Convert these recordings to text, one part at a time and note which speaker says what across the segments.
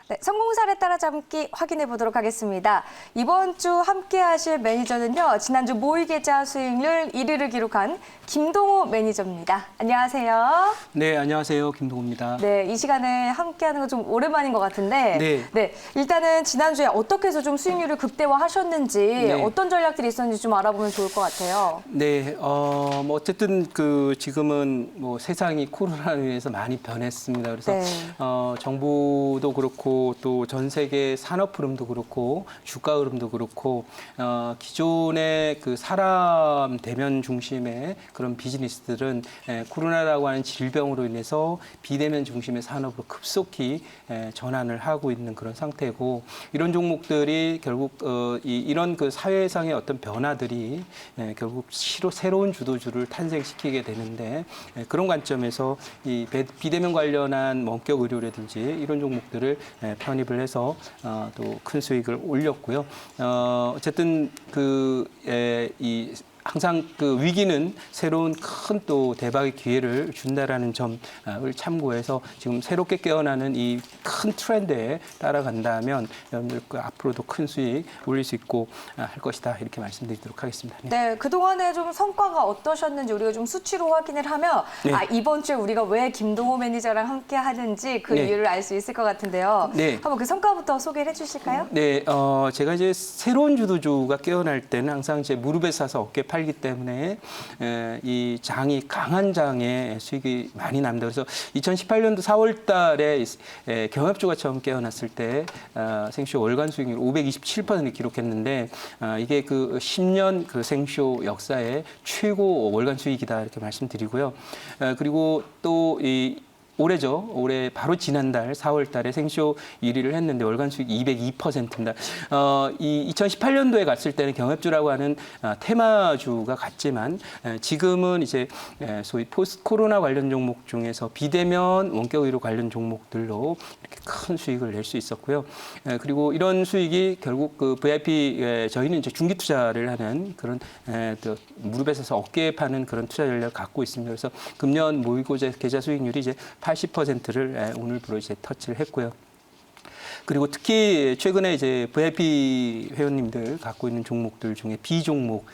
Speaker 1: 네, 성공 사례 따라잡기 확인해 보도록 하겠습니다. 이번 주 함께 하실 매니저는요. 지난주 모의 계좌 수익률 1위를 기록한 김동호 매니저입니다. 안녕하세요.
Speaker 2: 네, 안녕하세요. 김동호입니다.
Speaker 1: 네, 이 시간에 함께 하는 건 좀 오랜만인 것 같은데 일단은 지난주에 어떻게 해서 좀 수익률을 극대화하셨는지 어떤 전략들이 있었는지 좀 알아보면 좋을 것 같아요.
Speaker 2: 네, 뭐 어쨌든 지금은 뭐 세상이 코로나로 인해서 많이 변했습니다. 그래서 정부도 그렇고 또 전 세계 산업 흐름도 그렇고 주가 흐름도 그렇고 기존의 그 사람 대면 중심의 그런 비즈니스들은 코로나라고 하는 질병으로 인해서 비대면 중심의 산업으로 급속히 전환을 하고 있는 그런 상태고, 이런 종목들이 결국 이런 그 사회상의 어떤 변화들이 결국 새로운 주도주를 탄생시키게 되는데, 그런 관점에서 이 비대면 관련한 원격 의료라든지 이런 종목들을 편입을 해서 또 큰 수익을 올렸고요. 어쨌든 항상 그 위기는 새로운 큰 또 대박의 기회를 준다라는 점을 참고해서 지금 새롭게 깨어나는 이 큰 트렌드에 따라간다면 여러분들 앞으로도 큰 수익 올릴 수 있고 할 것이다, 이렇게 말씀드리도록 하겠습니다.
Speaker 1: 네, 그동안에 좀 성과가 어떠셨는지 우리가 좀 수치로 확인을 하면 이번 주에 우리가 왜 김동호 매니저랑 함께 하는지 그 이유를 알 수 있을 것 같은데요. 한번 그 성과부터 소개를 해주실까요?
Speaker 2: 네, 제가 이제 새로운 주도주가 깨어날 때는 항상 제 무릎에 싸서 어깨 팔기 때문에 이 장이 강한 장에 수익이 많이 납니다. 그래서 2018년도 4월 달에 경합주가 처음 깨어났을 때 생쇼 월간 수익률 527% 기록했는데 이게 그 10년 그 생쇼 역사의 최고 월간 수익이다, 이렇게 말씀드리고요. 그리고 또 올해 바로 지난달 4월 달에 생쇼 1위를 했는데 월간 수익 202%입니다. 이 2018년도에 갔을 때는 경합주라고 하는 테마주가 갔지만 지금은 이제 소위 포스트 코로나 관련 종목 중에서 비대면 원격 의료 관련 종목들로 이렇게 큰 수익을 낼 수 있었고요. 그리고 이런 수익이 결국 그 VIP 저희는 이제 중기 투자를 하는 그런 무릎에 서서 어깨에 파는 그런 투자 전략을 갖고 있습니다. 그래서 금년 모의 계좌 수익률이 이제 80%를 오늘부로 이제 터치를 했고요. 그리고 특히 최근에 이제 VIP 회원님들 갖고 있는 종목들 중에 B 종목,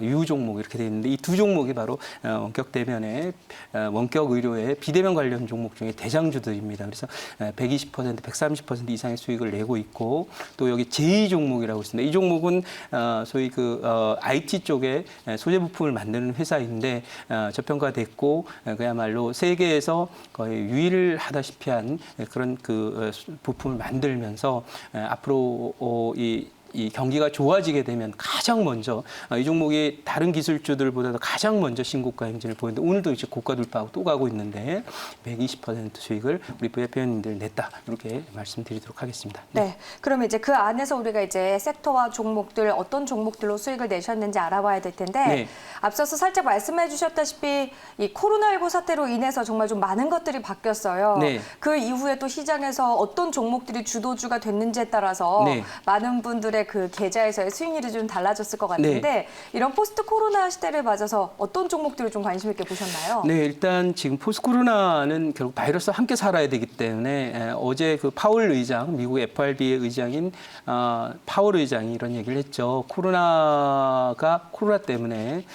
Speaker 2: U 종목 이렇게 되어 있는데, 이 두 종목이 바로 원격 대면의 원격 의료의 비대면 관련 종목 중에 대장주들입니다. 그래서 120%, 130% 이상의 수익을 내고 있고, 또 여기 제2 종목이라고 있습니다. 이 종목은 소위 IT 쪽에 소재 부품을 만드는 회사인데 저평가됐고 그야말로 세계에서 거의 유일하다시피 한 그런 부품을 만들면서 앞으로 이 경기가 좋아지게 되면 가장 먼저 이 종목이 다른 기술주들보다도 가장 먼저 신고가 행진을 보이는데, 오늘도 이제 고가 돌파하고 또 가고 있는데 120% 수익을 우리 VIP 회원님들 냈다, 이렇게 말씀드리도록 하겠습니다.
Speaker 1: 네, 그럼 이제 그 안에서 우리가 이제 섹터와 종목들 어떤 종목들로 수익을 내셨는지 알아봐야 될 텐데 앞서서 살짝 말씀해 주셨다시피 이 코로나19 사태로 인해서 정말 좀 많은 것들이 바뀌었어요. 그 이후에 또 시장에서 어떤 종목들이 주도주가 됐는지에 따라서 많은 분들의 그 계좌에서의 수익률이 좀 달라졌을 것 같은데 이런 포스트 코로나 시대를 맞아서 어떤 종목들을 좀 관심 있게 보셨나요?
Speaker 2: 네, 일단 지금 포스트 코로나는 결국 바이러스와 함께 살아야 되기 때문에 어제 그 파월 의장, 미국 FRB의 의장인 파월 의장이 이런 얘기를 했죠. 코로나 때문에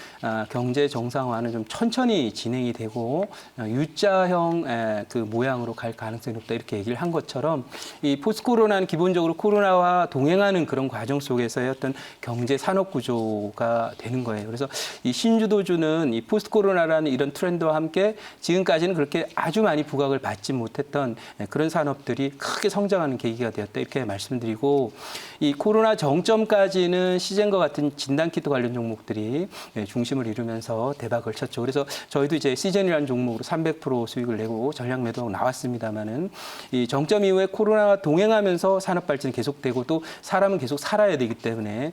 Speaker 2: 경제 정상화는 좀 천천히 진행이 되고 U자형 그 모양으로 갈 가능성이 높다, 이렇게 얘기를 한 것처럼 이 포스트 코로나는 기본적으로 코로나와 동행하는 그런 과정 속에서의 어떤 경제 산업 구조가 되는 거예요. 그래서 이 신주도주는 이 포스트 코로나라는 이런 트렌드와 함께 지금까지는 그렇게 아주 많이 부각을 받지 못했던 그런 산업들이 크게 성장하는 계기가 되었다, 이렇게 말씀드리고, 이 코로나 정점까지는 시젠과 같은 진단키트 관련 종목들이 중심을 이루면서 대박을 쳤죠. 그래서 저희도 이제 시젠이라는 종목으로 300% 수익을 내고 전략 매도하고 나왔습니다만은, 이 정점 이후에 코로나와 동행하면서 산업 발전이 계속되고 또 사람은 계속 살아야 되기 때문에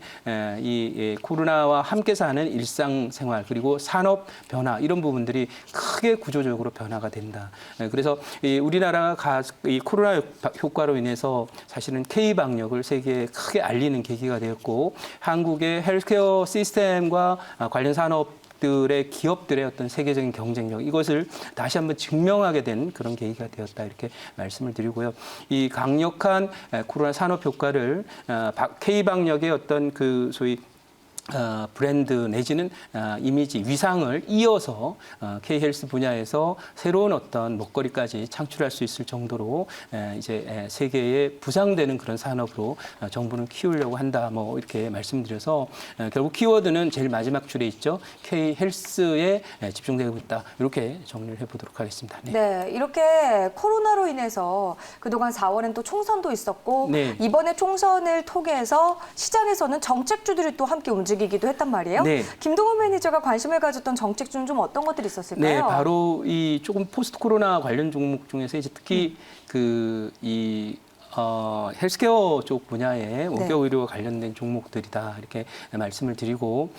Speaker 2: 이 코로나와 함께 사는 일상생활 그리고 산업 변화, 이런 부분들이 크게 구조적으로 변화가 된다. 그래서 우리나라가 이 코로나 효과로 인해서 사실은 K-방역을 세계에 크게 알리는 계기가 되었고, 한국의 헬스케어 시스템과 관련 산업 종목들의 기업들의 어떤 세계적인 경쟁력 이것을 다시 한번 증명하게 된 그런 계기가 되었다 이렇게 말씀을 드리고요. 이 강력한 코로나 산업 효과를 K방역의 어떤 그 소위 브랜드 내지는 이미지, 위상을 이어서 K헬스 분야에서 새로운 어떤 먹거리까지 창출할 수 있을 정도로 이제 세계에 부상되는 그런 산업으로 정부는 키우려고 한다. 뭐 이렇게 말씀드려서 결국 키워드는 제일 마지막 줄에 있죠. K헬스에 집중되고 있다. 이렇게 정리를 해보도록 하겠습니다. 네.
Speaker 1: 네, 이렇게 코로나로 인해서 그동안 4월엔 또 총선도 있었고
Speaker 2: 네.
Speaker 1: 이번에 총선을 통해서 시장에서는 정책주들이 또 함께 움직이기도 했단 말이에요.
Speaker 2: 네.
Speaker 1: 김동훈 매니저가 관심을 가졌던 정책주는 좀 어떤 것들이 있었을까요?
Speaker 2: 네, 바로 이 조금 포스트 코로나 관련 종목 중에서 이제 특히 헬스케어 쪽 분야의 원격 의료와 관련된 종목들이다 이렇게 말씀을 드리고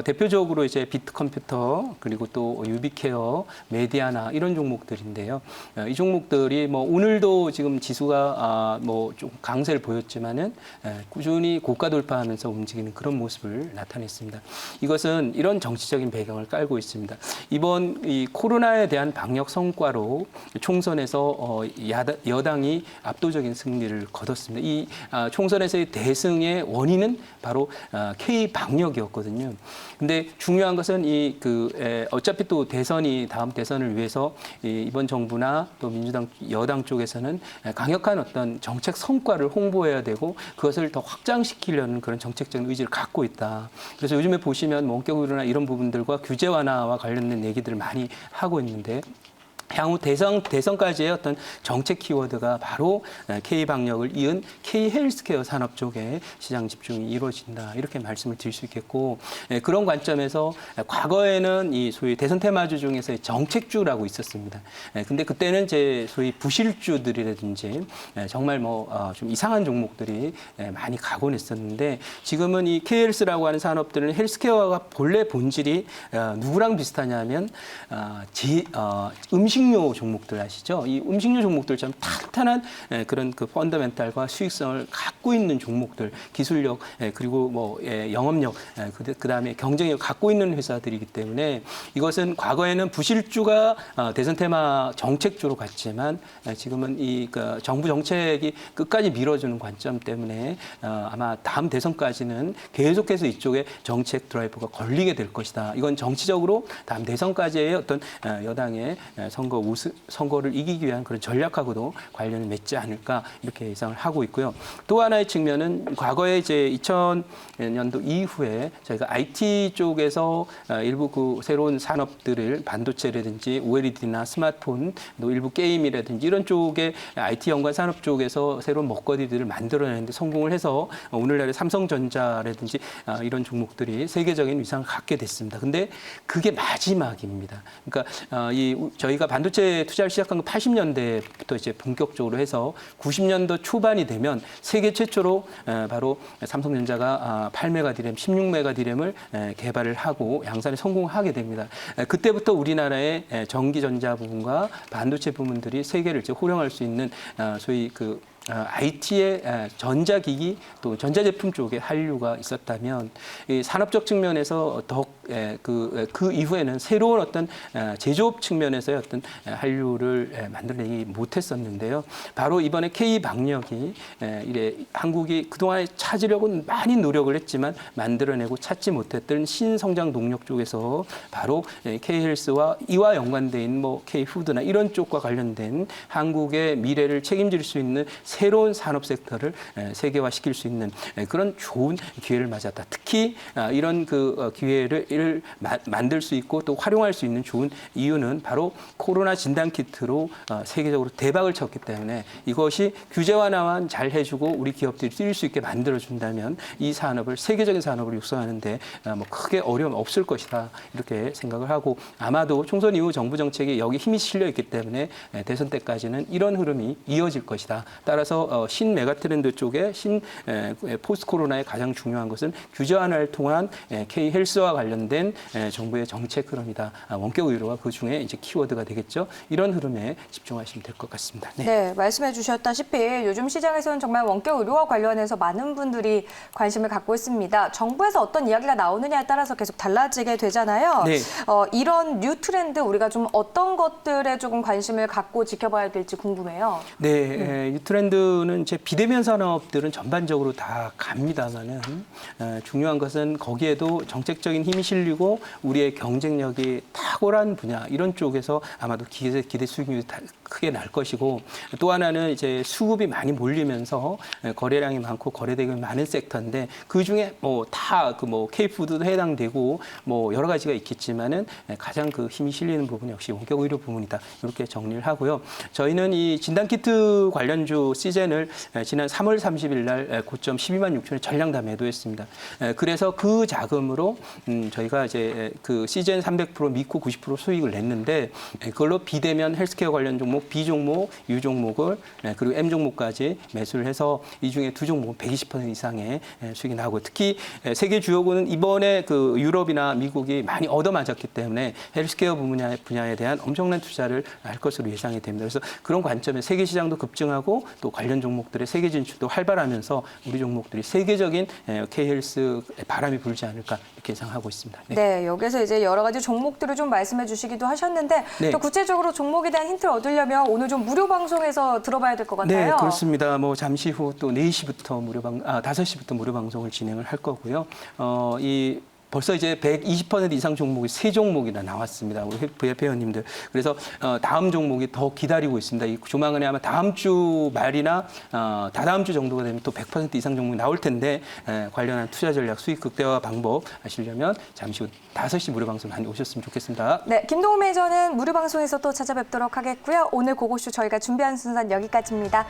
Speaker 2: 대표적으로 이제 비트컴퓨터 그리고 또 유비케어, 메디아나 이런 종목들인데요. 이 종목들이 뭐 오늘도 지금 지수가 뭐 좀 강세를 보였지만은 꾸준히 고가 돌파하면서 움직이는 그런 모습을 나타냈습니다. 이것은 이런 정치적인 배경을 깔고 있습니다. 이번 이 코로나에 대한 방역 성과로 총선에서 여당이 압도적인 승리를 거뒀습니다. 이 총선에서의 대승의 원인은 바로 K 방역이었거든요. 근데 중요한 것은 어차피 또 다음 대선을 위해서 이번 정부나 또 민주당 여당 쪽에서는 강력한 어떤 정책 성과를 홍보해야 되고 그것을 더 확장시키려는 그런 정책적인 의지를 갖고 있다. 그래서 요즘에 보시면 원격 의료나 이런 부분들과 규제 완화와 관련된 얘기들을 많이 하고 있는데 향후 대선까지의 어떤 정책 키워드가 바로 K방역을 이은 K헬스케어 산업 쪽에 시장 집중이 이루어진다. 이렇게 말씀을 드릴 수 있겠고 그런 관점에서 과거에는 이 소위 대선 테마주 중에서의 정책주라고 있었습니다. 근데 그때는 이제 소위 부실주들이라든지 정말 좀 이상한 종목들이 많이 가곤 했었는데 지금은 이 K헬스라고 하는 산업들은 헬스케어가 본래 본질이 누구랑 비슷하냐면 음식료 종목들 아시죠? 이 음식료 종목들처럼 탄탄한 그런 그 펀더멘탈과 수익성을 갖고 있는 종목들, 기술력 그리고 영업력, 그다음에 경쟁력을 갖고 있는 회사들이기 때문에 이것은 과거에는 부실주가 대선 테마 정책주로 갔지만 지금은 정부 정책이 끝까지 밀어주는 관점 때문에 아마 다음 대선까지는 계속해서 이쪽에 정책 드라이버가 걸리게 될 것이다. 이건 정치적으로 다음 대선까지의 어떤 여당의 선거를 이기기 위한 그런 전략하고도 관련을 맺지 않을까 이렇게 예상을 하고 있고요. 또 하나의 측면은 과거에 이제 2000년도 이후에 저희가 IT 쪽에서 일부 그 새로운 산업들을 반도체라든지 OLED나 스마트폰, 또 일부 게임이라든지 이런 쪽에 IT 연관 산업 쪽에서 새로운 먹거리들을 만들어내는데 성공을 해서 오늘날의 삼성전자라든지 이런 종목들이 세계적인 위상을 갖게 됐습니다. 근데 그게 마지막입니다. 그러니까 저희가 반도체 투자를 시작한 건 80년대부터 이제 본격적으로 해서 90년도 초반이 되면 세계 최초로 바로 삼성전자가 8메가 디램, 16메가 디램을 개발을 하고 양산에 성공하게 됩니다. 그때부터 우리나라의 전기전자 부분과 반도체 부분들이 세계를 이제 호령할 수 있는 소위 IT의 전자기기 또 전자제품 쪽에 한류가 있었다면 이 산업적 측면에서 그 이후에는 새로운 어떤 제조업 측면에서의 어떤 한류를 만들어내지 못했었는데요. 바로 이번에 K방역이 한국이 그동안에 찾으려고 많이 노력을 했지만 만들어내고 찾지 못했던 신성장 동력 쪽에서 바로 K헬스와 이와 연관돼 있는 K푸드나 이런 쪽과 관련된 한국의 미래를 책임질 수 있는 새로운 산업 섹터를 세계화시킬 수 있는 그런 좋은 기회를 맞았다. 특히 이런 기회를 만들 수 있고 또 활용할 수 있는 좋은 이유는 바로 코로나 진단 키트로 세계적으로 대박을 쳤기 때문에 이것이 규제 완화만 잘 해주고 우리 기업들이 뛸 수 있게 만들어준다면 이 산업을 세계적인 산업을 육성하는데 크게 어려움 없을 것이다. 이렇게 생각을 하고 아마도 총선 이후 정부 정책에 여기 힘이 실려 있기 때문에 대선 때까지는 이런 흐름이 이어질 것이다. 따라서 신 메가트렌드 쪽에 포스트 코로나의 가장 중요한 것은 규제 완화를 통한 K헬스와 관련된 관련된 정부의 정책 흐름이다. 원격 의료가 그 중에 이제 키워드가 되겠죠. 이런 흐름에 집중하시면 될 것 같습니다.
Speaker 1: 네, 말씀해 주셨다시피 요즘 시장에서는 정말 원격 의료와 관련해서 많은 분들이 관심을 갖고 있습니다. 정부에서 어떤 이야기가 나오느냐에 따라서 계속 달라지게 되잖아요.
Speaker 2: 네.
Speaker 1: 이런 뉴 트렌드 우리가 좀 어떤 것들에 조금 관심을 갖고 지켜봐야 될지 궁금해요.
Speaker 2: 네, 이 트렌드는 이제 비대면 산업들은 전반적으로 다 갑니다만은 중요한 것은 거기에도 정책적인 힘이 실리고 우리의 경쟁력이 탁월한 분야 이런 쪽에서 아마도 기대 수익률이 크게 날 것이고 또 하나는 이제 수급이 많이 몰리면서 거래량이 많고 거래대금이 많은 섹터인데 그 중에 뭐 다 그 뭐 K푸드도 해당되고 뭐 여러 가지가 있겠지만은 가장 그 힘이 실리는 부분 역시 원격 의료 부문이다 이렇게 정리를 하고요. 저희는 이 진단키트 관련주 시즌을 지난 3월 30일 날 고점 12만 6천에 전량 다 매도했습니다. 그래서 그 자금으로 저희가 이제 그 시즌 300% 믿고 90% 수익을 냈는데 그걸로 비대면 헬스케어 관련 종목, B 종목, U 종목을 그리고 M 종목까지 매수를 해서 이 중에 두 종목은 120% 이상의 수익이 나고 특히 세계 주요국은 이번에 그 유럽이나 미국이 많이 얻어맞았기 때문에 헬스케어 분야에 대한 엄청난 투자를 할 것으로 예상이 됩니다. 그래서 그런 관점에 세계 시장도 급증하고 또 관련 종목들의 세계 진출도 활발하면서 우리 종목들이 세계적인 K헬스 바람이 불지 않을까 이렇게 예상하고 있습니다.
Speaker 1: 네, 여기서 이제 여러 가지 종목들을 좀 말씀해 주시기도 하셨는데
Speaker 2: 네.
Speaker 1: 또 구체적으로 종목에 대한 힌트를 얻으려면 오늘 좀 무료 방송에서 들어봐야 될 것 같아요.
Speaker 2: 네, 그렇습니다. 뭐 잠시 후 또 4시부터 5시부터 무료 방송을 진행을 할 거고요. 벌써 이제 120% 이상 종목이 3종목이나 나왔습니다. 우리 회원님들. 그래서 다음 종목이 더 기다리고 있습니다. 조만간에 아마 다음 주 말이나 다다음 주 정도가 되면 또 100% 이상 종목이 나올 텐데 관련한 투자 전략, 수익 극대화 방법 아시려면 잠시 후 5시 무료 방송 많이 오셨으면 좋겠습니다.
Speaker 1: 네, 김동훈 매니저는 무료 방송에서 또 찾아뵙도록 하겠고요. 오늘 고고쇼 저희가 준비한 순서는 여기까지입니다.